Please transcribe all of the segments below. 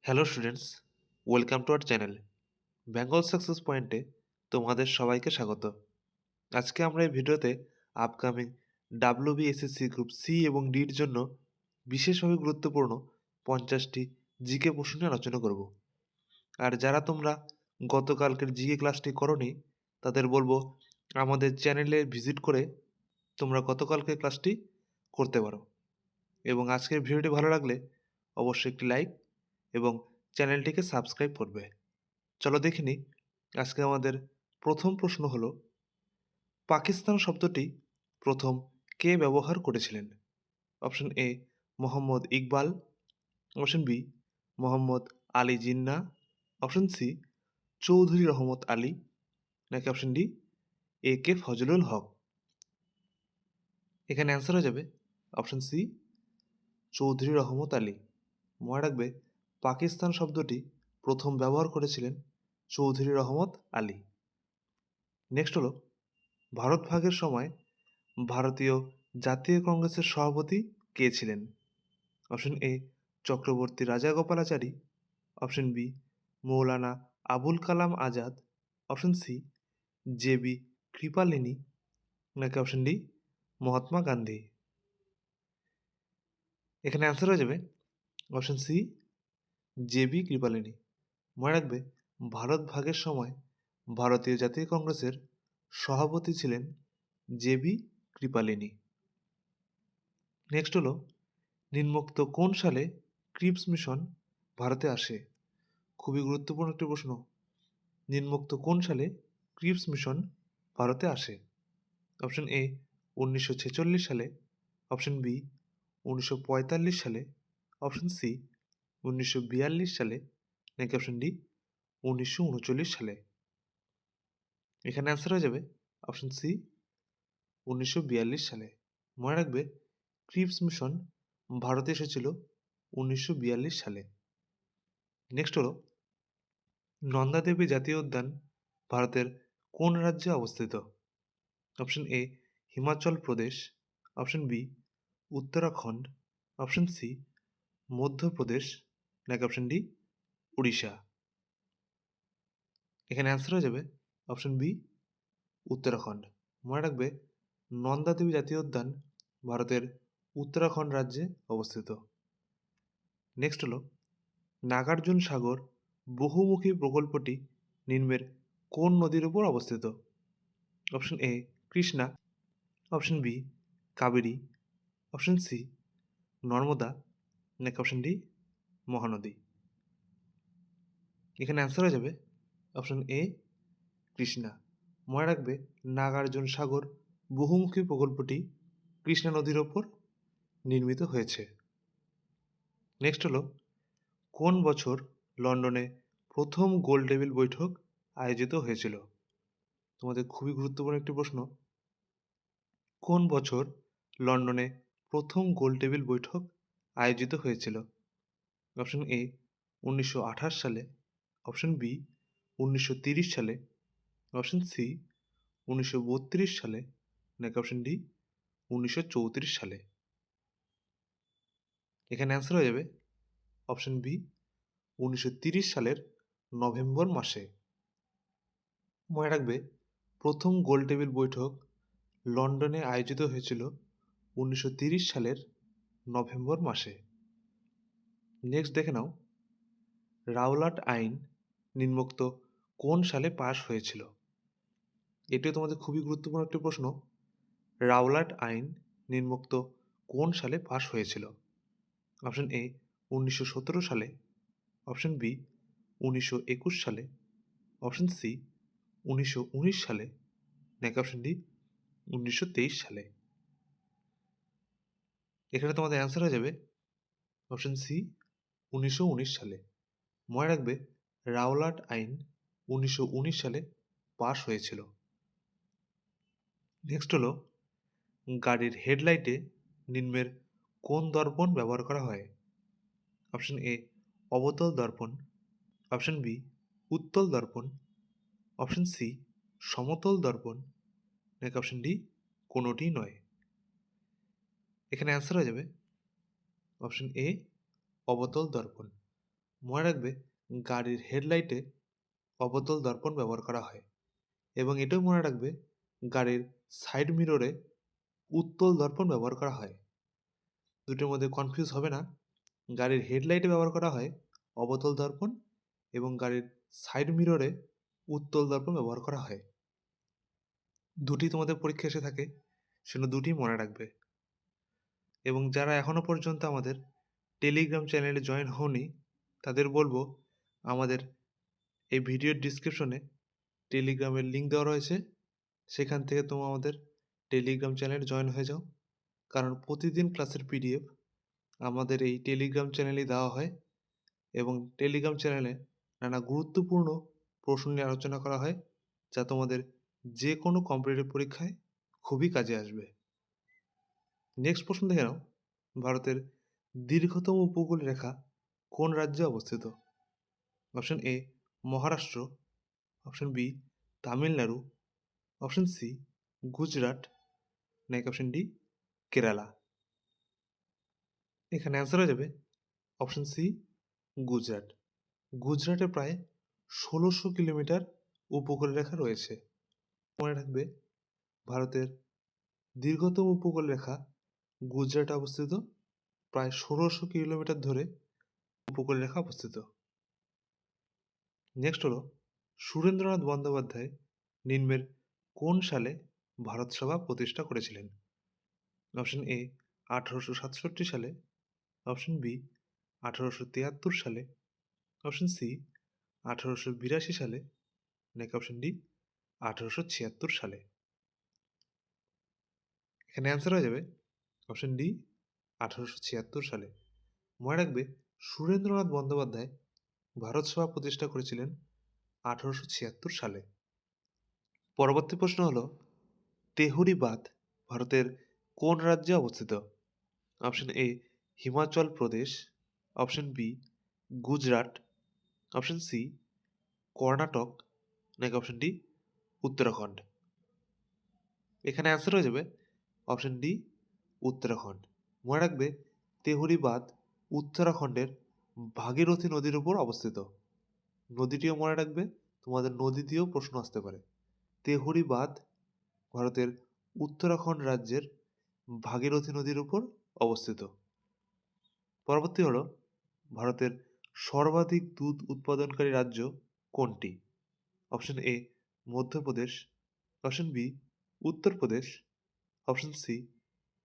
Hello students, welcome to our channel Bengal success পয়েন্টে তোমাদের সবাইকে স্বাগত। আজকে আমরা এই ভিডিওতে আপকামিং ডাব্লিউবিএসএসসি গ্রুপ সি এবং ডির জন্য বিশেষভাবে গুরুত্বপূর্ণ 50টি জিকে প্রশ্ন নিয়ে আলোচনা করব। আর যারা তোমরা গতকালকের জিকে ক্লাসটি করোনি তাদের বলবো আমাদের চ্যানেলে ভিজিট করে তোমরা গতকালকের ক্লাসটি করতে পারো। এবং আজকের ভিডিওটি ভালো লাগলে অবশ্যই একটি লাইক এবং চ্যানেলটিকে সাবস্ক্রাইব করবে। চলো দেখে নিই। আজকে আমাদের প্রথম প্রশ্ন হলো, পাকিস্তান শব্দটি প্রথম কে ব্যবহার করেছিলেন? Option A Mohammad Iqbal, option B Mohammad Ali Jinnah, option C Chowdhury Rahmat Ali, নাকি option D A K Fazlul Huq. এখানে অ্যান্সার হয়ে যাবে অপশন সি চৌধুরী রহমত আলী। মনে রাখবে, পাকিস্তান শব্দটি প্রথম ব্যবহার করেছিলেন চৌধুরী রহমত আলী। নেক্সট হলো, ভারত ভাগের সময় ভারতীয় জাতীয় কংগ্রেসের সভাপতি কে ছিলেন? Option A Chakravarti Rajagopalachari, option B Maulana Abul Kalam Azad, option C J B Kripalani, নাকি অপশন ডি মহাত্মা গান্ধী। এখানে অ্যান্সার হয়ে যাবে option C J B Kripalani. মনে রাখবে, ভারত ভাগের সময় ভারতীয় জাতীয় কংগ্রেসের সভাপতি ছিলেন জে বি কৃপালিনী। নেক্সট হলো, নিম্নোক্ত কোন সালে ক্রিপস মিশন ভারতে আসে? খুবই গুরুত্বপূর্ণ একটি প্রশ্ন। নিম্নোক্ত কোন সালে ক্রিপস মিশন ভারতে আসে? অপশন এ 1946 সালে, অপশন বি 1945 সালে, অপশন সি 1942 সালে, নাকি অপশন ডি 1939 সালে। এখানে অ্যান্সার হয়ে যাবে অপশন সি 1942 সালে। মনে রাখবে, ক্রিপস মিশন ভারতে এসেছিল 1942 সালে। নেক্সট হলো, নন্দা দেবী জাতীয় উদ্যান ভারতের কোন রাজ্যে অবস্থিত? Option A Himachal Pradesh, option B Uttarakhand, option C Madhya Pradesh, নাকি অপশন ডি উড়িষ্যা। এখানে অ্যান্সার হয়ে যাবে অপশন বি উত্তরাখণ্ড। মনে রাখবে, নন্দা দেবী জাতীয় উদ্যান ভারতের উত্তরাখণ্ড রাজ্যে অবস্থিত। নেক্সট হলো, নাগার্জুন সাগর বহুমুখী প্রকল্পটি নিম্নের কোন নদীর উপর অবস্থিত? Option A Krishna, option B Kaveri, option C Narmada, নাকি অপশন ডি মহানদী। এখানে অ্যান্সার হয়ে যাবে অপশন এ কৃষ্ণা। মনে রাখবে, নাগার্জুন সাগর বহুমুখী প্রকল্পটি কৃষ্ণা নদীর ওপর নির্মিত হয়েছে। নেক্সট হলো, কোন বছর লন্ডনে প্রথম গোল টেবিল বৈঠক আয়োজিত হয়েছিল? তোমাদের খুবই গুরুত্বপূর্ণ একটি প্রশ্ন। কোন বছর লন্ডনে প্রথম গোল টেবিল বৈঠক আয়োজিত হয়েছিল? অপশন এ 1928 সালে, অপশন বি 1930 সালে, অপশন সি 1932 সালে, নাকি অপশন ডি 1934 সালে। এখানে অ্যান্সার হয়ে যাবে অপশন বি 1930 সালের নভেম্বর মাসে। মনে রাখবে, প্রথম গোল টেবিল বৈঠক লন্ডনে আয়োজিত হয়েছিল 1930 সালের নভেম্বর মাসে। নেক্সট দেখে নাও, রাওলাট আইন নিম্নোক্ত কোন সালে পাশ হয়েছিল? এটিও তোমাদের খুবই গুরুত্বপূর্ণ একটি প্রশ্ন। রাওলাট আইন নিম্নোক্ত কোন সালে পাশ হয়েছিল? অপশন এ 1917 সালে, অপশন বি 1921 সালে, অপশন সি 1919 সালে, নাকি অপশন ডি 1923 সালে। এখানে তোমাদের অ্যান্সার হয়ে যাবে অপশন সি 1919 সালে। মনে রাখবে, রাওলাট আইন 1919 সালে পাশ হয়েছিল। নেক্সট হলো, গাড়ির হেডলাইটে নিম্নের কোন দর্পণ ব্যবহার করা হয়? অপশন এ অবতল দর্পণ, অপশন বি উত্তল দর্পণ, অপশন সি সমতল দর্পণ, নাকি অপশন ডি কোনোটিই নয়। এখানে অ্যান্সার হয়ে যাবে অপশন এ অবতল দর্পণ। মনে রাখবে গাড়ির হেডলাইটে অবতল দর্পণ ব্যবহার করা হয় এবং এটাও মনে রাখবে গাড়ির সাইড মিররে উত্তল দর্পণ ব্যবহার করা হয়। দুটোর মধ্যে কনফিউজ হবে না। গাড়ির হেডলাইটে ব্যবহার করা হয় অবতল দর্পণ এবং গাড়ির সাইড মিররে উত্তল দর্পণ ব্যবহার করা হয়। দুটি তোমাদের পরীক্ষা এসে থাকে, সেজন্য দুটি মনে রাখবে। এবং যারা এখনও পর্যন্ত আমাদের টেলিগ্রাম চ্যানেলে জয়েন হওনি তাদের বলবো আমাদের এই ভিডিওর ডিসক্রিপশনে টেলিগ্রামের লিঙ্ক দেওয়া রয়েছে, সেখান থেকে তোমরা আমাদের টেলিগ্রাম চ্যানেলে জয়েন হয়ে যাও। কারণ প্রতিদিন ক্লাসের পিডিএফ আমাদের এই টেলিগ্রাম চ্যানেলেই দেওয়া হয় এবং টেলিগ্রাম চ্যানেলে নানা গুরুত্বপূর্ণ প্রশ্ন নিয়ে আলোচনা করা হয়, যা তোমাদের যে কোনো কম্পিটিটিভ পরীক্ষায় খুবই কাজে আসবে। নেক্সট প্রশ্ন দেখে নাও, ভারতের দীর্ঘতম উপকূল রেখা কোন রাজ্যে অবস্থিত? Option A Maharashtra, option B Tamil Nadu, option C Gujarat, নাকি অপশন ডি কেরালা। এখানে অ্যান্সার হয়ে যাবে অপশন সি গুজরাট। গুজরাটে প্রায় ১৬০০ কিলোমিটার উপকূল রেখা রয়েছে। মনে রাখবে ভারতের দীর্ঘতম উপকূল রেখা গুজরাটে অবস্থিত, প্রায় ১৬০০ কিলোমিটার ধরে উপকূল রেখা অবস্থিত। নেক্সট হলো সুরেন্দ্রনাথ বন্দ্যোপাধ্যায় নিম্নের কোন সালে ভারত সভা প্রতিষ্ঠা করেছিলেন? অপশন এ ১৮৬৭ সালে, অপশন বি ১৮৭৩ সালে, অপশন সি ১৮৮২ সালে, নাকি অপশন ডি ১৮৭৬ সালে। এখানে অ্যান্সার হয়ে যাবে অপশন ডি ১৮৭৬ সালে। মনে রাখবে সুরেন্দ্রনাথ বন্দ্যোপাধ্যায় ভারত সভা প্রতিষ্ঠা করেছিলেন ১৮৭৬ সালে। পরবর্তী প্রশ্ন হলো তেহরি বাঁধ ভারতের কোন রাজ্যে অবস্থিত? Option A Himachal Pradesh, option B Gujarat, option C Karnataka, নাকি অপশন ডি উত্তরাখণ্ড। এখানে অ্যান্সার হয়ে যাবে অপশন ডি উত্তরাখণ্ড। মনে রাখবে তেহরি বাঁধ উত্তরাখণ্ডের ভাগীরথী নদীর উপর অবস্থিত। নদীটিও মনে রাখবে, তোমাদের নদী দিয়েও প্রশ্ন আসতে পারে। তেহরি বাঁধ ভারতের উত্তরাখণ্ড রাজ্যের ভাগীরথী নদীর উপর অবস্থিত। পরবর্তী হলো ভারতের সর্বাধিক দুধ উৎপাদনকারী রাজ্য কোনটি? Option A Madhya Pradesh, option B Uttar Pradesh, option C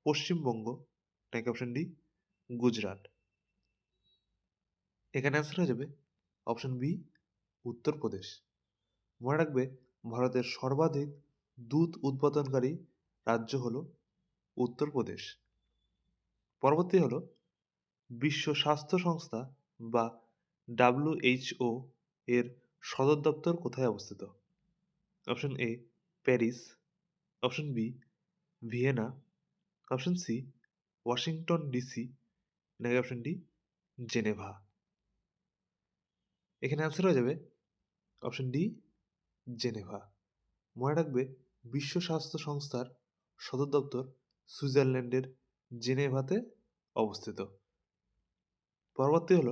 Paschimbanga, নাকি অপশন ডি গুজরাট। এখানে অ্যান্সার হয়ে যাবে অপশন বি উত্তরপ্রদেশ। মনে রাখবে ভারতের সর্বাধিক দুধ উৎপাদনকারী রাজ্য হল উত্তরপ্রদেশ। পরবর্তী হল বিশ্ব স্বাস্থ্য সংস্থা বা WHO এর সদর দপ্তর কোথায় অবস্থিত? Option A Paris, option B Vienna, option C Washington DC, নাকি অপশন ডি জেনেভা। এখানে অ্যান্সার হয়ে যাবে অপশন ডি জেনেভা। মনে রাখবে বিশ্ব স্বাস্থ্য সংস্থার সদর দপ্তর সুইজারল্যান্ডের জেনেভাতে অবস্থিত। পরবর্তী হল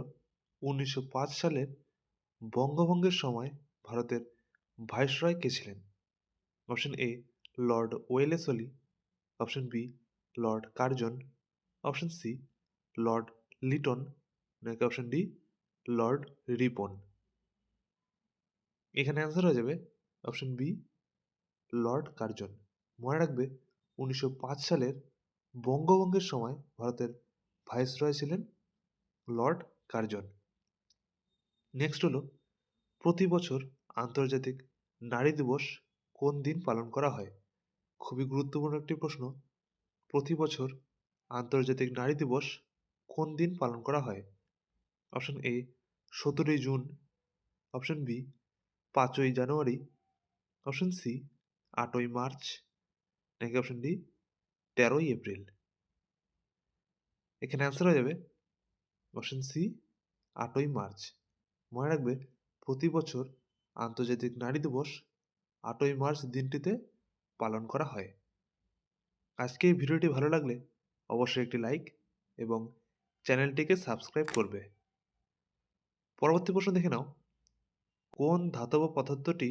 ১৯০৫ সালের বঙ্গভঙ্গের সময় ভারতের ভাইসরয় কে ছিলেন? Option A Lord Wellesley, option B Lord Curzon, option C Lord Lytton, নাকি অপশন ডি লর্ড রিপন। এখানে অ্যান্সার হয়ে যাবে অপশন বি লর্ড কার্জন। মনে রাখবে ১৯০৫ সালের বঙ্গভঙ্গের সময় ভারতের ভাইসরয় ছিলেন লর্ড কার্জন। নেক্সট হলো প্রতি বছর আন্তর্জাতিক নারী দিবস কোন দিন পালন করা হয়? খুবই গুরুত্বপূর্ণ একটি প্রশ্ন। প্রতি বছর আন্তর্জাতিক নারী দিবস কোন দিন পালন করা হয়? অপশন এ ১৭ই জুন, অপশন বি ৫ই জানুয়ারি, অপশন সি ৮ই মার্চ, নাকি অপশন ডি ১৩ই এপ্রিল। এখানে অ্যান্সার হয়ে যাবে অপশন সি ৮ই মার্চ। মনে রাখবে প্রতি বছর আন্তর্জাতিক নারী দিবস ৮ই মার্চ দিনটিতে পালন করা হয়। আজকে এই ভিডিওটি ভালো লাগলে অবশ্যই একটি লাইক এবং চ্যানেলটিকে সাবস্ক্রাইব করবে। পরবর্তী প্রশ্ন দেখে নাও, কোন ধাতব পদার্থটি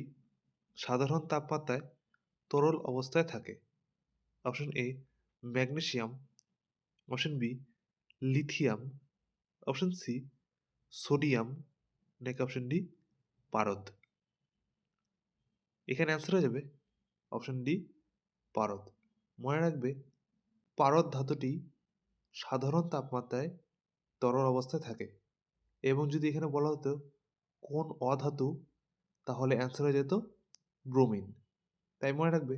সাধারণ তাপমাত্রায় তরল অবস্থায় থাকে? Option A magnesium, option B lithium, option C sodium, নাকি অপশন ডি পারদ। এখানে অ্যান্সার হয়ে যাবে অপশন ডি পারদ। মনে রাখবে পারদ ধাতুটি সাধারণ তাপমাত্রায় তরল অবস্থায় থাকে, এবং যদি এখানে বলা হতো কোন অধাতু, তাহলে অ্যান্সার হয়ে যেত ব্রোমিন। তাই মনে রাখবে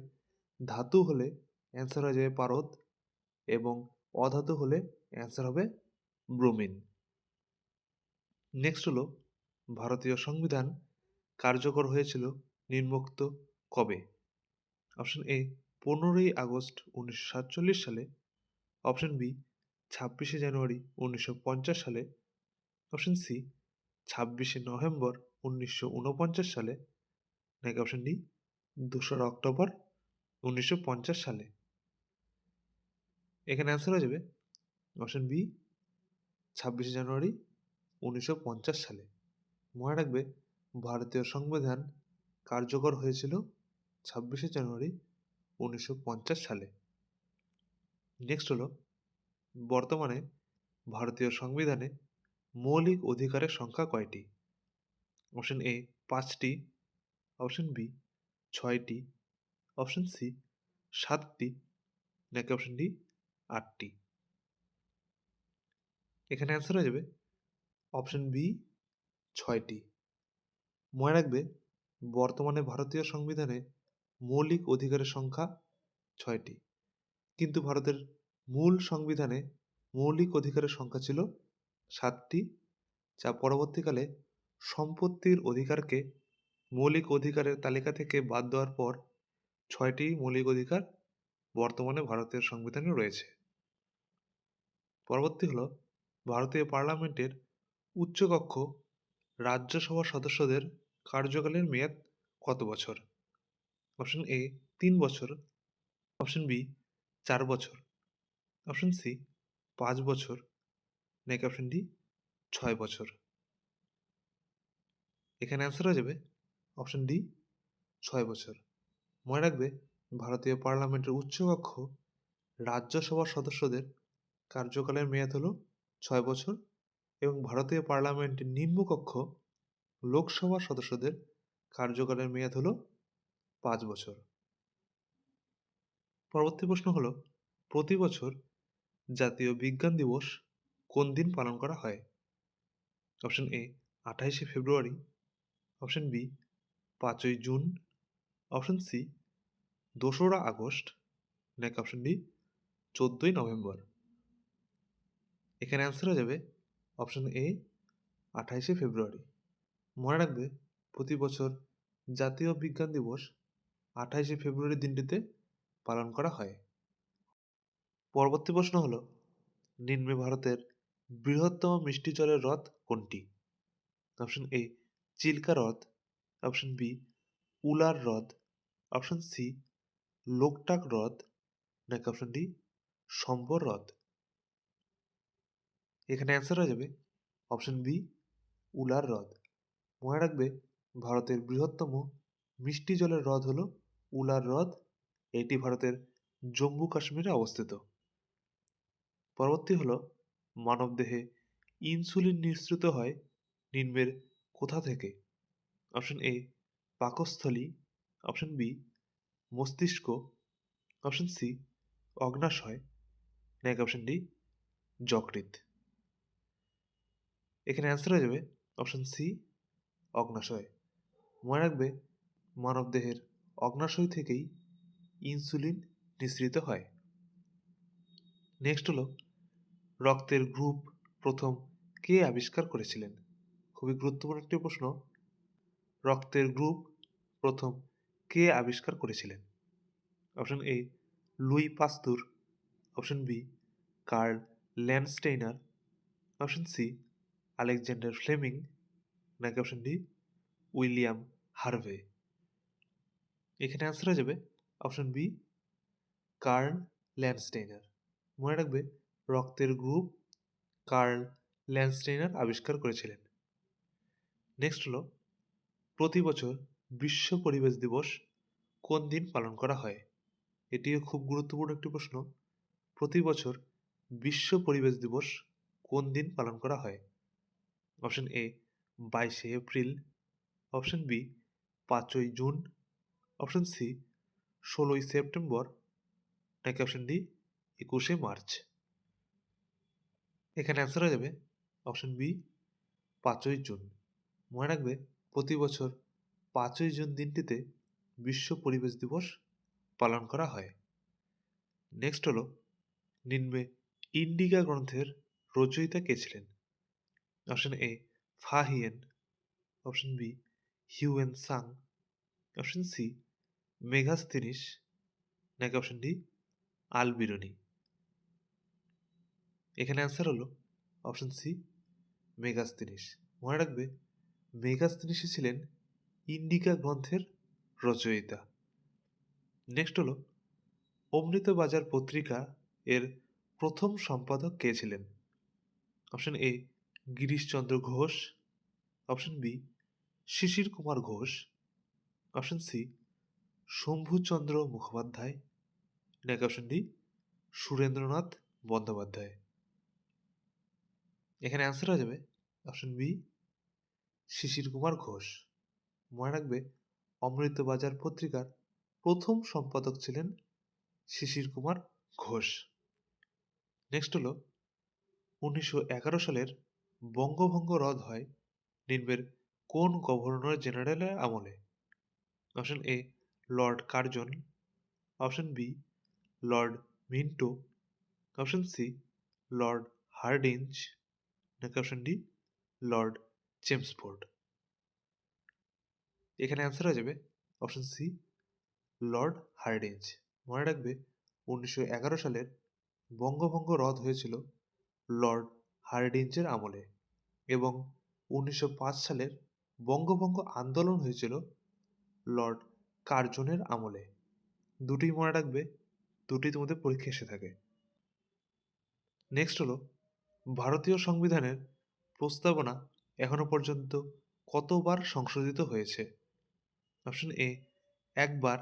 ধাতু হলে অ্যান্সার হয়ে যাবে পারদ, এবং অধাতু হলে অ্যান্সার হবে ব্রোমিন। নেক্সট হলো, ভারতীয় সংবিধান কার্যকর হয়েছিল নিম্নোক্ত কবে? অপশন এ 15ই আগস্ট 1947 সালে, অপশন বি 26শে জানুয়ারি 1950 সালে, অপশন সি 26শে নভেম্বর 1949 সালে, নাকি অপশন ডি 2রা অক্টোবর 1950 সালে। এখানে অ্যান্সার হয়ে যাবে অপশন বি 26শে জানুয়ারি 1950 সালে। মনে রাখবে ভারতীয় সংবিধান কার্যকর হয়েছিল 26শে জানুয়ারি 1950 সালে। নেক্সট হলো, বর্তমানে ভারতীয় সংবিধানে মৌলিক অধিকারের সংখ্যা কয়টি? অপশন এ 5টি, অপশন বি 6টি, অপশন সি 7টি, নাকি অপশন ডি 8টি। এখানে অ্যান্সার হয়ে যাবে অপশন বি 6টি। মনে রাখবে বর্তমানে ভারতীয় সংবিধানে মৌলিক অধিকারের সংখ্যা 6টি, কিন্তু ভারতের মূল সংবিধানে মৌলিক অধিকারের সংখ্যা ছিল 7টি, যা পরবর্তীকালে সম্পত্তির অধিকারকে মৌলিক অধিকারের তালিকা থেকে বাদ দেওয়ার পর 6টি মৌলিক অধিকার বর্তমানে ভারতের সংবিধানে রয়েছে। পরবর্তী হলো, ভারতীয় পার্লামেন্টের উচ্চকক্ষ রাজ্যসভার সদস্যদের কার্যকালের মেয়াদ কত বছর? অপশন এ 3 বছর, অপশন বি 4 বছর, অপশন সি 5 বছর, নাকি অপশন ডি 6 বছর। এখানে অ্যান্সার হয়ে যাবে অপশন ডি 6 বছর। মনে রাখবে ভারতীয় পার্লামেন্টের উচ্চকক্ষ রাজ্যসভার সদস্যদের কার্যকালের মেয়াদ হলো 6 বছর, এবং ভারতীয় পার্লামেন্টের নিম্নকক্ষ লোকসভার সদস্যদের কার্যকালের মেয়াদ হলো 5 বছর। পরবর্তী প্রশ্ন হলো, প্রতি বছর জাতীয় বিজ্ঞান দিবস কোন দিন পালন করা হয়? অপশন এ 28শে ফেব্রুয়ারি, অপশন বি 5ই জুন, অপশন সি 2রা আগস্ট, নাকি অপশন ডি 14ই নভেম্বর। এখানে অ্যান্সার হয়ে যাবে অপশন এ 28শে ফেব্রুয়ারি। মনে রাখবে প্রতি বছর জাতীয় বিজ্ঞান দিবস 28শে ফেব্রুয়ারি দিনটিতে পালন করা হয়। পরবর্তী প্রশ্ন হলো, নিম্নে ভারতের বৃহত্তম মিষ্টি জলের হ্রদ কোনটি? অপশন এ চিল্কা হ্রদ, অপশন বি উলার হ্রদ, অপশন সি লোকটাক হ্রদ, নাকি অপশন ডি সম্বর হ্রদ। এখানে অ্যান্সার হয়ে যাবে অপশন বি উলার হ্রদ। মনে রাখবে ভারতের বৃহত্তম মিষ্টি জলের হ্রদ হলো উলার হ্রদ। এটি ভারতের জম্মু কাশ্মীরে অবস্থিত। পরবর্তী হলো, মানবদেহে ইনসুলিন নিঃসৃত হয় নিম্নের কোথা থেকে? অপশন এ পাকস্থলী, অপশন বি মস্তিষ্ক, অপশন সি অগ্নাশয়, নাকি অপশন ডি যকৃৎ। এখানে অ্যান্সার হয়ে যাবে অপশন সি অগ্নাশয়। মনে রাখবে মানবদেহের অগ্নাশয় থেকেই ইনসুলিন নিঃসৃত হয়। নেক্সট হলো, রক্তের গ্রুপ প্রথম কে আবিষ্কার করেছিলেন? খুবই গুরুত্বপূর্ণ একটি প্রশ্ন। রক্তের গ্রুপ প্রথম কে আবিষ্কার করেছিলেন? Option A Louis Pasteur, option B Karl Landsteiner, option C Alexander Fleming, নাকি অপশন ডি উইলিয়াম হার্ভে। এখানে অ্যান্সার হয়ে যাবে অপশন বি কার্ল ল্যান্ডস্টেইনার। মনে রাখবে রক্তের গ্রুপ কার্ল ল্যান্ডস্টেইনার আবিষ্কার করেছিলেন। নেক্সট হলো প্রতি বছর বিশ্ব পরিবেশ দিবস কোন দিন পালন করা হয়? এটিও খুব গুরুত্বপূর্ণ একটি প্রশ্ন। প্রতি বছর বিশ্ব পরিবেশ দিবস কোন দিন পালন করা হয়? অপশন এ 22শে এপ্রিল, অপশন বি 5ই জুন, অপশন সি 16ই সেপ্টেম্বর, নাকি অপশন ডি 21শে মার্চ। এখানে অ্যান্সার হয়ে যাবে অপশন বি 5ই জুন। মনে রাখবে প্রতি বছর 5ই জুন দিনটিতে বিশ্ব পরিবেশ দিবস পালন করা হয়। নেক্সট হলো নিম্নে ইন্ডিকা গ্রন্থের রচয়িতা কে ছিলেন? Option A Fa Hien, option B Hiuen Tsang, option C Megasthenes, নাকি অপশন ডি আলবিরনি। এখানে অ্যান্সার হলো অপশন সি মেঘাস্তিনিস। মনে রাখবে মেঘাস্তিনিসই ছিলেন ইন্ডিকা গ্রন্থের রচয়িতা। নেক্সট হলো অমৃতবাজার পত্রিকা এর প্রথম সম্পাদক কে ছিলেন? Option A Girishchandra Ghosh, option B Shishir Kumar Ghosh, option C Shambhuchandra Mukhopadhyay, নাকি অপশন ডি সুরেন্দ্রনাথ বন্দ্যোপাধ্যায়। এখানে অ্যান্সার হয়ে যাবে অপশন বি শিশির কুমার ঘোষ। মনে রাখবে অমৃতবাজার পত্রিকার প্রথম সম্পাদক ছিলেন শিশির কুমার ঘোষ। নেক্সট হলো 1911 সালের বঙ্গভঙ্গ রদ হয় নিম্নের কোন গভর্নর জেনারেলের আমলে? Option A Lord Curzon, option B Lord Minto, option C Lord Hardinge, নাকি অপশন ডি লর্ড চেমসফোর্ড। এখানে অ্যান্সার হয়ে যাবে অপশন সি লর্ড হার্ডিঞ্জ। মনে রাখবে 1911 সালের বঙ্গভঙ্গ রদ হয়েছিল লর্ড হার্ডিঞ্জের আমলে এবং 1905 সালের বঙ্গভঙ্গ আন্দোলন হয়েছিল লর্ড কার্জনের আমলে। দুটি মনে রাখবে, দুটি তোমাদের পরীক্ষা এসে থাকে। নেক্সট হলো ভারতীয় সংবিধানের প্রস্তাবনা এখনো পর্যন্ত কতবার সংশোধিত হয়েছে? অপশন এ একবার,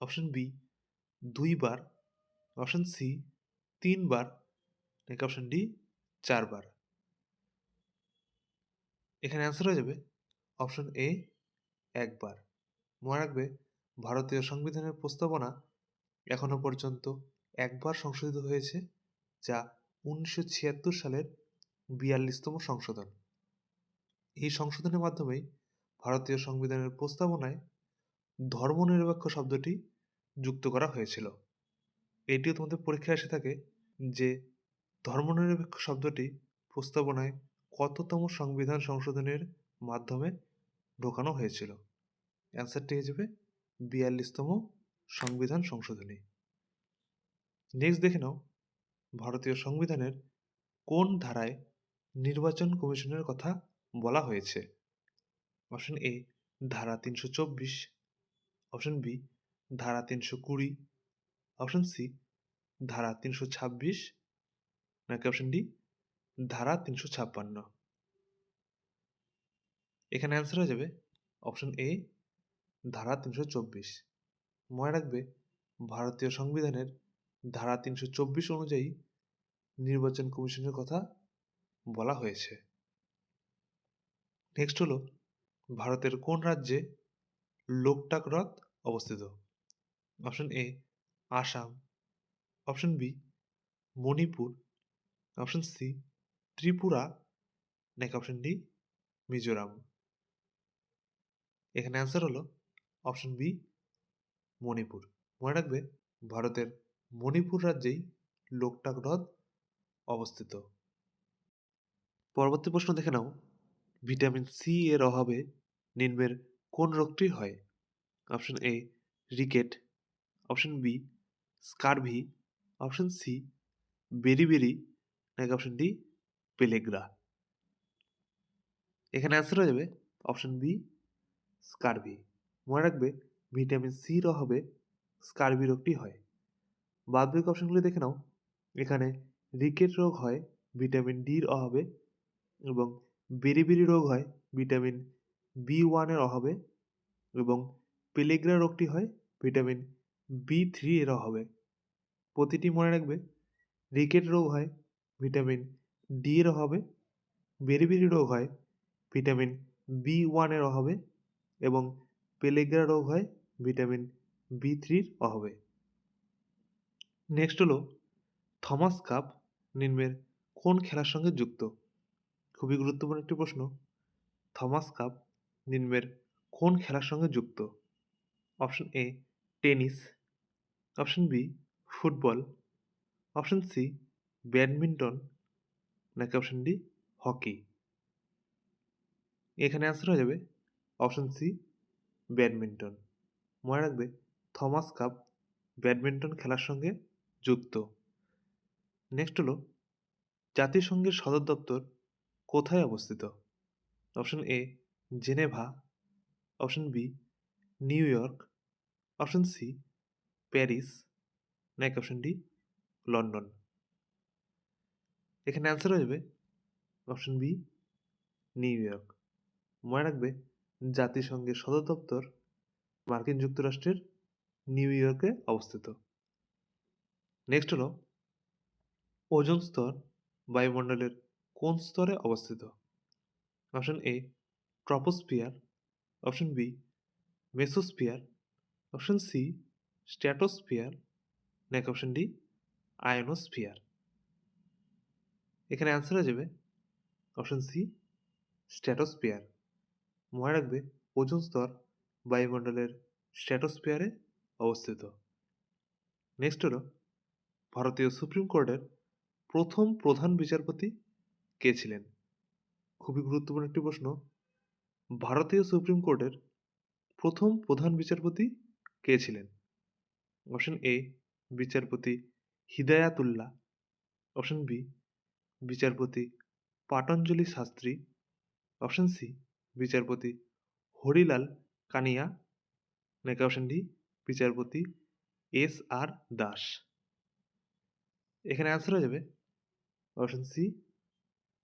অপশন বি 2বার, অপশন সি 3বার, নাকি অপশন ডি 4বার। এখানে অ্যান্সার হয়ে যাবে অপশন এ একবার। মনে রাখবে ভারতীয় সংবিধানের প্রস্তাবনা এখনো পর্যন্ত একবার সংশোধিত হয়েছে, যা 1976 সালের 42তম সংশোধন। এই সংশোধনের মাধ্যমেই ভারতীয় সংবিধানের প্রস্তাবনায় ধর্মনিরপেক্ষ শব্দটি যুক্ত করা হয়েছিল। এটিও তোমাদের পরীক্ষায় এসে থাকে যে ধর্মনিরপেক্ষ শব্দটি প্রস্তাবনায় কততম সংবিধান সংশোধনের মাধ্যমে ঢোকানো হয়েছিল? অ্যান্সারটি হয়ে যাবে 42তম সংবিধান সংশোধনী। নেক্সট দেখে নাও ভারতীয় সংবিধানের কোন ধারায় নির্বাচন কমিশনের কথা বলা হয়েছে? অপশন এ ধারা 324, অপশন বি ধারা 320, অপশন সি ধারা 326, নাকি অপশন ডি ধারা 356। এখানে অ্যান্সার হয়ে যাবে অপশন এ ধারা 324। মনে রাখবে ভারতীয় সংবিধানের ধারা 324 অনুযায়ী নির্বাচন কমিশনের কথা বলা হয়েছে। নেক্সট হলো ভারতের কোন রাজ্যে লোকটাক হ্রদ অবস্থিত? Option A Assam, option B Manipur, option C Tripura, নাকি অপশন ডি মিজোরাম। এখানে অ্যান্সার হলো অপশন বি মণিপুর। মনে রাখবে ভারতের মণিপুর রাজ্যেই লোকটাক হ্রদ অবস্থিত। পরবর্তী প্রশ্ন দেখে নাও ভিটামিন সি এর অভাবে নিম্নের কোন রোগটি হয়? Option A ricket, option B scurvy, option C beriberi, নাকি অপশন ডি পেলেগ্রা। এখানে অ্যান্সার হয়ে যাবে অপশন বি স্কারভি। মনে রাখবে ভিটামিন সির অভাবে স্কারভি রোগটি হয়। বাদবাকি অপশনগুলি দেখে নাও। এখানে রিকেট রোগ হয় ভিটামিন ডির অভাবে এবং বেরিবেরি রোগ হয় ভিটামিন B1 এর অভাবে এবং পেলেগ্রা রোগটি হয় ভিটামিন B3 এর অভাবে। প্রতিটি মনে রাখবে, রিকেট রোগ হয় ভিটামিন ডি এর অভাবে, বেরিবেরি রোগ হয় ভিটামিন B1 এর অভাবে এবং পেলেগ্রা রোগ হয় ভিটামিন B3 এর অভাবে। নেক্সট হলো থমাস কাপ নিম্নের কোন খেলার সঙ্গে যুক্ত? খুবই গুরুত্বপূর্ণ একটি প্রশ্ন। থমাস কাপ নিম্নের কোন খেলার সঙ্গে যুক্ত? Option A tennis, option B football, option C badminton, নাকি অপশন ডি হকি? এখানে অ্যান্সার হয়ে যাবে অপশন সি ব্যাডমিন্টন। মনে রাখবে, থমাস কাপ ব্যাডমিন্টন খেলার সঙ্গে যুক্ত। নেক্সট হলো জাতিসংঘের সদর দপ্তর কোথায় অবস্থিত? Option A Geneva, option B New York, option C Paris, নাকি অপশন ডি লন্ডন? এখানে অ্যান্সার হয়ে যাবে অপশন বি নিউ ইয়র্ক। মনে রাখবে, জাতিসংঘের সদর দপ্তর মার্কিন যুক্তরাষ্ট্রের নিউ ইয়র্কে অবস্থিত। নেক্সট হলো ওজোন স্তর বায়ুমণ্ডলের কোন স্তরে অবস্থিত? Option A troposphere, option B mesosphere, option C stratosphere, নাকি অপশন ডি আয়নোস্ফিয়ার? এখানে অ্যান্সার হয়ে যাবে অপশন সি স্ট্র্যাটোস্ফিয়ার। মনে রাখবে, ওজোন স্তর বায়ুমণ্ডলের স্ট্র্যাটোস্ফিয়ারে অবস্থিত। নেক্সট হলো ভারতীয় সুপ্রিম কোর্টের প্রথম প্রধান বিচারপতি কে ছিলেন? খুবই গুরুত্বপূর্ণ একটি প্রশ্ন। ভারতীয় সুপ্রিম কোর্টের প্রথম প্রধান বিচারপতি কে ছিলেন? অপশন এ বিচারপতি হিদায়াতুল্লাহ, অপশন বি বিচারপতি পাতঞ্জলি শাস্ত্রী, অপশন সি বিচারপতি হরিলাল কানিয়া, নাকি অপশন ডি বিচারপতি S.R. দাস? এখানে অ্যান্সার হয়ে যাবে অপশন সি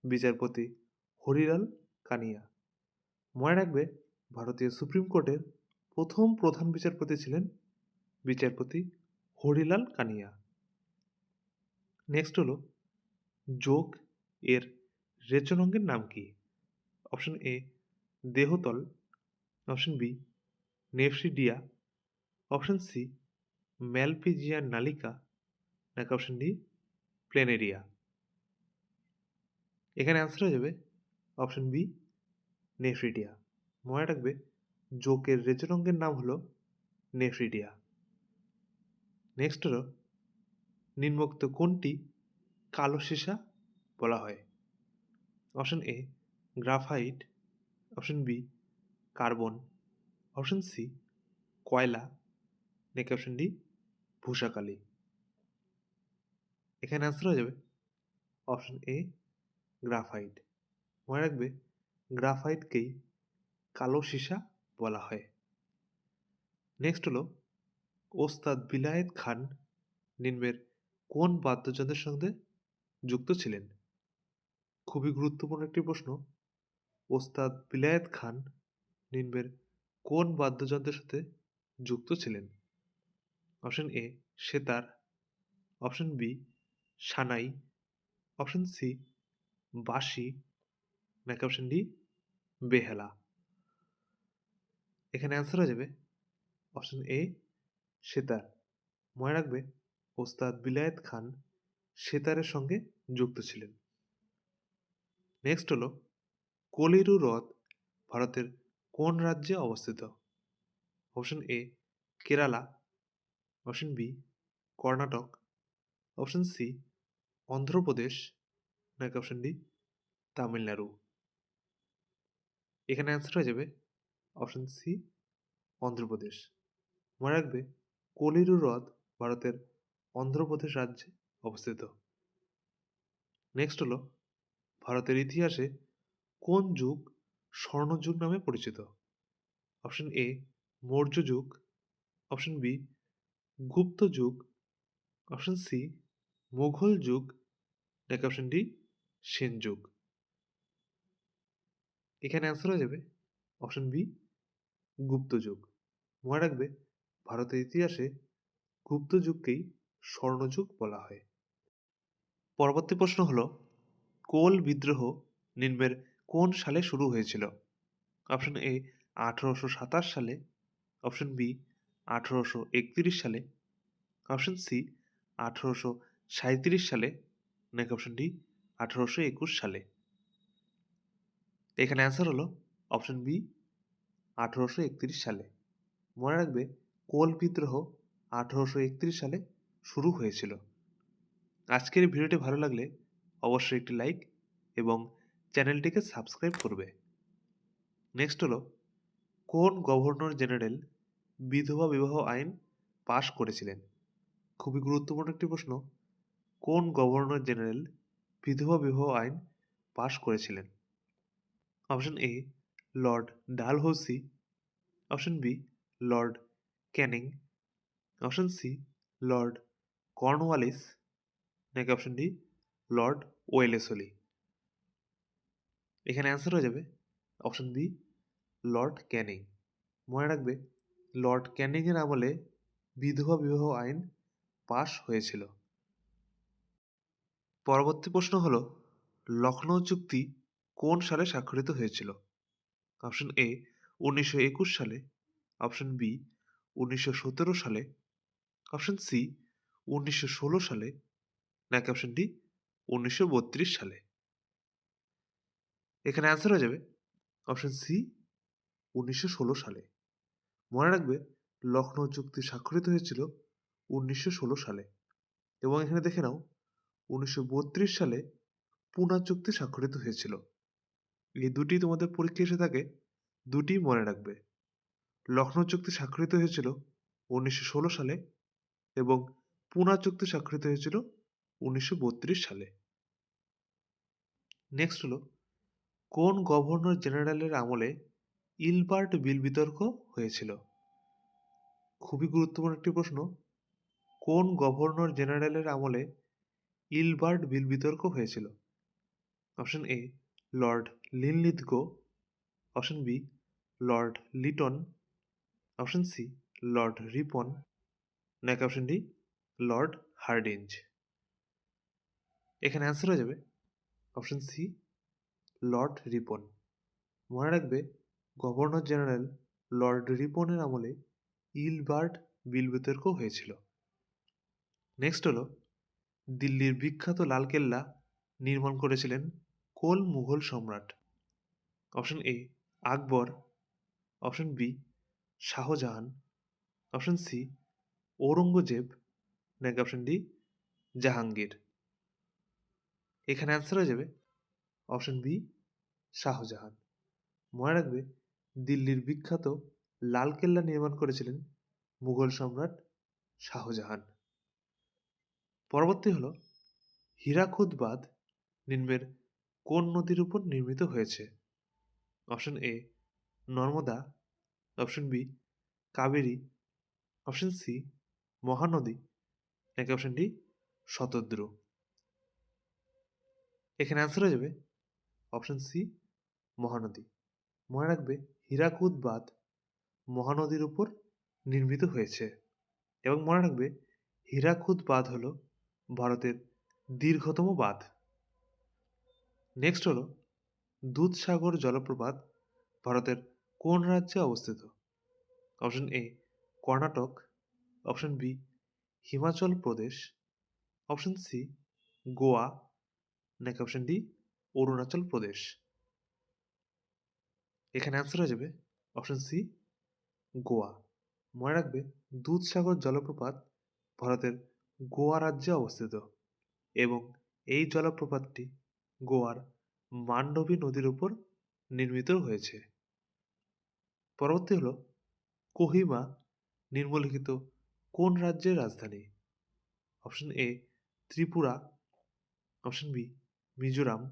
বিচারপতি হরিলাল কানিয়া। মনে রাখবে, ভারতীয় সুপ্রিম কোর্টের প্রথম প্রধান বিচারপতি ছিলেন বিচারপতি হরিলাল কানিয়া। নেক্সট হলো যোগ এর রেচনাঙ্গের নাম কি? অপশন এ দেহতল, option B nephridia, option C Malpighian নালিকা, নাকি অপশন ডি প্লেনেরিয়া? এখানে অ্যান্সার হয়ে যাবে অপশন বি নেফ্রিডিয়া। মনে রাখবে, যোগের রেচনাঙ্গের নাম হলো নেফ্রিডিয়া। নেক্সট হলো নিম্নোক্ত কোনটি কালো সীসা বলা হয়? Option A graphite, option B carbon, option C কয়লা, নাকি অপশন ডি ভূষাকালি? এখানে অ্যান্সার হয়ে যাবে অপশন এ গ্রাফাইট। মনে রাখবে, গ্রাফাইটকেই কালো সীসা বলা হয়। নেক্সট হলো ওস্তাদ বিলায়েত খান নিম্নের কোন বাদ্যযন্ত্রের সঙ্গে যুক্ত ছিলেন? খুবই গুরুত্বপূর্ণ একটি প্রশ্ন। ওস্তাদ বিলায়েত খান নিম্নের কোন বাদ্যযন্ত্রের সাথে যুক্ত ছিলেন? Option A sitar, option B shehnai, option C বাঁশি, নাকি অপশন ডি বেহালা? এখানে অ্যান্সার হয়ে যাবে অপশন এ সেতার। মনে রাখবে, ওস্তাদ বিলায়েত খান সেতারের সঙ্গে যুক্ত ছিলেন। নেক্সট হলো কোলিরু হ্রদ ভারতের কোন রাজ্যে অবস্থিত? Option A Kerala, option B Karnataka, option C Andhra Pradesh, নাকি অপশন ডি তামিলনাড়ু? এখানে অ্যান্সার হয়ে যাবে অপশন সি অন্ধ্রপ্রদেশ। মনে রাখবে, কোলিরু হ্রদ ভারতের অন্ধ্রপ্রদেশ রাজ্যে অবস্থিত। নেক্সট হলো ভারতের ইতিহাসে কোন যুগ স্বর্ণযুগ নামে পরিচিত? অপশন এ মৌর্য যুগ, অপশন বি গুপ্ত যুগ, অপশন সি মুঘল যুগ, নাকি অপশন ডি সেন যুগ? এখানে অ্যান্সার হয়ে যাবে অপশন বি গুপ্ত যুগ। মনে রাখবে ভারতের ইতিহাসে গুপ্ত যুগকেই স্বর্ণযুগ বলা হয়। পরবর্তী প্রশ্ন হলো কোল বিদ্রোহ নিম্নের কোন সালে শুরু হয়েছিল? অপশন এ 1827 সালে, অপশন বি 1831 সালে, অপশন সি 1837 সালে, নাকি অপশন ডি 1821 সালে। এখানে অ্যান্সার হলো অপশন বি 1831 সালে। মনে রাখবে কোল বিদ্রোহ 1831 সালে শুরু হয়েছিল। আজকের এই ভিডিওটি ভালো লাগলে অবশ্যই একটি লাইক এবং চ্যানেলটিকে সাবস্ক্রাইব করবে। নেক্সট হলো কোন গভর্নর জেনারেল বিধবা বিবাহ আইন পাশ করেছিলেন? খুবই গুরুত্বপূর্ণ একটি প্রশ্ন। কোন গভর্নর জেনারেল বিধবা বিবাহ আইন পাশ করেছিলেন? Option A Lord Dalhousie, option B Lord Canning, option C Lord Cornwallis, নাকি অপশন ডি লর্ড ওয়েলেসলি। এখানে অ্যান্সার হয়ে যাবে অপশন বি লর্ড ক্যানিং। মনে রাখবে লর্ড ক্যানিংয়ের আমলে বিধবা বিবাহ আইন পাশ হয়েছিল। পরবর্তী প্রশ্ন হলো লখনৌ চুক্তি কোন সালে স্বাক্ষরিত হয়েছিল? অপশন এ 1921 সালে, অপশন বি 1917 সালে, অপশন সি 1916 সালে, নাকি অপশন ডি 1932 সালে। এখানে অ্যান্সার হয়ে যাবে অপশন সি 1916 সালে। মনে রাখবে লখনৌ চুক্তি স্বাক্ষরিত হয়েছিল 1916 সালে। এবং এখানে দেখে নাও 1932 সালে পুনা চুক্তি স্বাক্ষরিত হয়েছিল। এই দুটি তোমাদের পরীক্ষা এসে থাকে, দুটি মনে রাখবে। লখনৌ চুক্তি স্বাক্ষরিত হয়েছিল 1916 সালে এবং পুনা চুক্তি স্বাক্ষরিত হয়েছিল 1932 সালে। নেক্সট হলো কোন গভর্নর জেনারেলের আমলে ইলবার্ট বিল বিতর্ক হয়েছিল? খুবই গুরুত্বপূর্ণ একটি প্রশ্ন। কোন গভর্নর জেনারেলের আমলে ইলবার্ট বিল বিতর্ক হয়েছিল? Option A Lord Linlithgow, option B Lord Lytton, option C Lord Ripon, নাকি অপশন ডি লর্ড হার্ডিঞ্জ। এখানে অ্যান্সার হয়ে যাবে অপশন সি লর্ড রিপন। মনে রাখবে গভর্নর জেনারেল লর্ড রিপনের আমলে ইলবার্ট বিল বিতর্ক হয়েছিল। নেক্সট হলো দিল্লির বিখ্যাত লালকেল্লা নির্মাণ করেছিলেন কোন মুঘল সম্রাট? Option A Akbar, option B Shah Jahan, option C Aurangzeb, নাকি অপশন ডি জাহাঙ্গীর। এখানে অ্যান্সার হয়ে যাবে অপশন বি শাহজাহান। মনে রাখবে দিল্লির বিখ্যাত লালকেল্লা নির্মাণ করেছিলেন মুঘল সম্রাট শাহজাহান। পরবর্তী হলো হীরাকুদ বাঁধ নিম্নের কোন নদীর উপর নির্মিত হয়েছে? Option A Narmada, option B Kaveri, option C Mahanadi, নাকি অপশন ডি শতদ্রু। এখানে অ্যান্সার হয়ে যাবে অপশন সি মহানদী। মনে রাখবে হীরাকুদ বাঁধ মহানদীর উপর নির্মিত হয়েছে। এবং মনে রাখবে হীরাকুদ বাঁধ হল ভারতের দীর্ঘতম বাঁধ। নেক্সট হলো দুধসাগর জলপ্রপাত ভারতের কোন রাজ্যে অবস্থিত? Option A Karnataka, option B Himachal Pradesh, option C Goa, নাকি অপশন ডি অরুণাচল প্রদেশ। এখানে অ্যান্সার হয়ে যাবে অপশন সি গোয়া। মনে রাখবে দুধসাগর জলপ্রপাত ভারতের গোয়া রাজ্যে অবস্থিত এবং এই জলপ্রপাতটি গোয়ার মান্ডবী নদীর উপর নির্মিত হয়েছে। পরবর্তী হলো কোহিমা নিম্নলিখিত কোন রাজ্যের রাজধানী? Option A Tripura, option B Mizoram,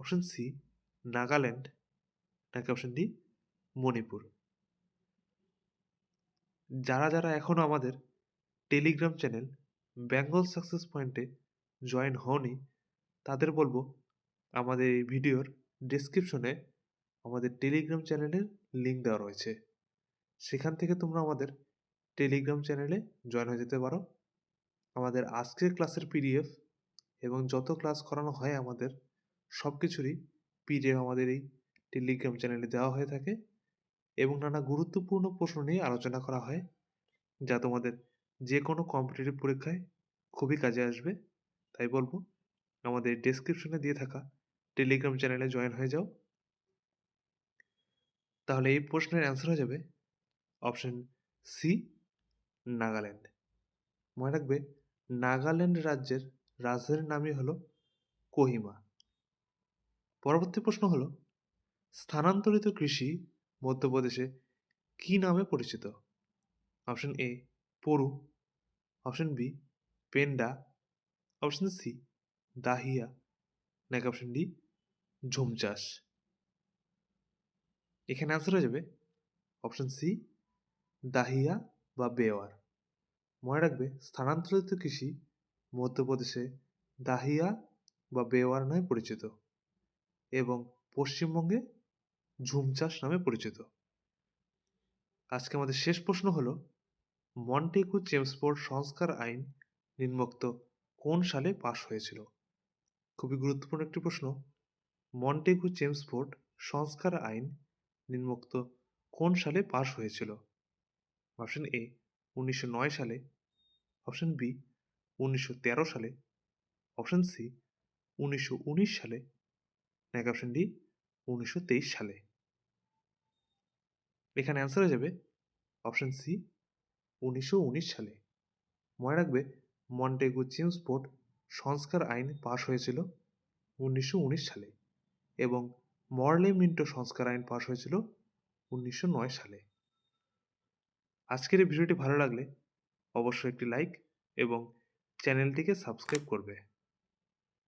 option C Nagaland, নাকি অপশন ডি মণিপুর। যারা যারা এখনও আমাদের টেলিগ্রাম চ্যানেল বেঙ্গল সাকসেস পয়েন্টে জয়েন হওনি তাদের বলবো আমাদের এই ভিডিওর ডেসক্রিপশনে আমাদের টেলিগ্রাম চ্যানেলের লিঙ্ক দেওয়া রয়েছে। সেখান থেকে তোমরা আমাদের টেলিগ্রাম চ্যানেলে জয়েন হয়ে যেতে পারো। আমাদের আজকের ক্লাসের পিডিএফ এবং যত ক্লাস করানো হয় আমাদের সব কিছুরই পিডিএফ আমাদের এই টেলিগ্রাম চ্যানেলে দেওয়া হয়ে থাকে এবং নানা গুরুত্বপূর্ণ প্রশ্ন নিয়ে আলোচনা করা হয়, যা তোমাদের যে কোনো কম্পিটিটিভ পরীক্ষায় খুবই কাজে আসবে। তাই বলবো আমাদের ডেসক্রিপশনে দিয়ে থাকা টেলিগ্রাম চ্যানেলে জয়েন হয়ে যাও। তাহলে এই প্রশ্নের অ্যান্সার হয়ে যাবে অপশন সি, নাগাল্যান্ড। মনে রাখবে নাগাল্যান্ড রাজ্যের রাজধানীর নামই হলো কোহিমা। পরবর্তী প্রশ্ন হলো স্থানান্তরিত কৃষি মধ্যপ্রদেশে কি নামে পরিচিত? অপশন এ পোরু, অপশন বি পেন্ডা, অপশন সি দাহিয়া, নাকি অপশন ডি ঝুম চাষ? এখানে অ্যান্সার হয়ে যাবে অপশন সি দাহিয়া বা বেওয়ার। মনে রাখবে স্থানান্তরিত কৃষি মধ্যপ্রদেশে দাহিয়া বা বেওয়ার নামে পরিচিত এবং পশ্চিমবঙ্গে ঝুম চাষ নামে পরিচিত। আজকে আমাদের শেষ প্রশ্ন হলো মন্টেগু চেমসফোর্ড সংস্কার আইন নিম্নোক্ত কোন সালে পাশ হয়েছিল? খুবই গুরুত্বপূর্ণ একটি প্রশ্ন। মন্টেগু চেমসফোর্ড সংস্কার আইন নিম্নোক্ত কোন সালে পাশ হয়েছিল? অপশন এ 1909 সালে, অপশন বি 1913 সালে, অপশন সি 1919 সালে, নাকি অপশন ডি 1923 সালে? এখানে অ্যান্সার হয়ে যাবে অপশন সি 1919 সালে। মনে রাখবে মন্টেগু চেমসফোর্ড সংস্কার আইন পাশ হয়েছিল 1919 সালে এবং মরলে মিন্টো সংস্কার আইন পাশ হয়েছিল 1909 সালে। আজকের এই ভিডিওটি ভালো লাগলে অবশ্যই একটি লাইক এবং চ্যানেলটিকে সাবস্ক্রাইব করবে।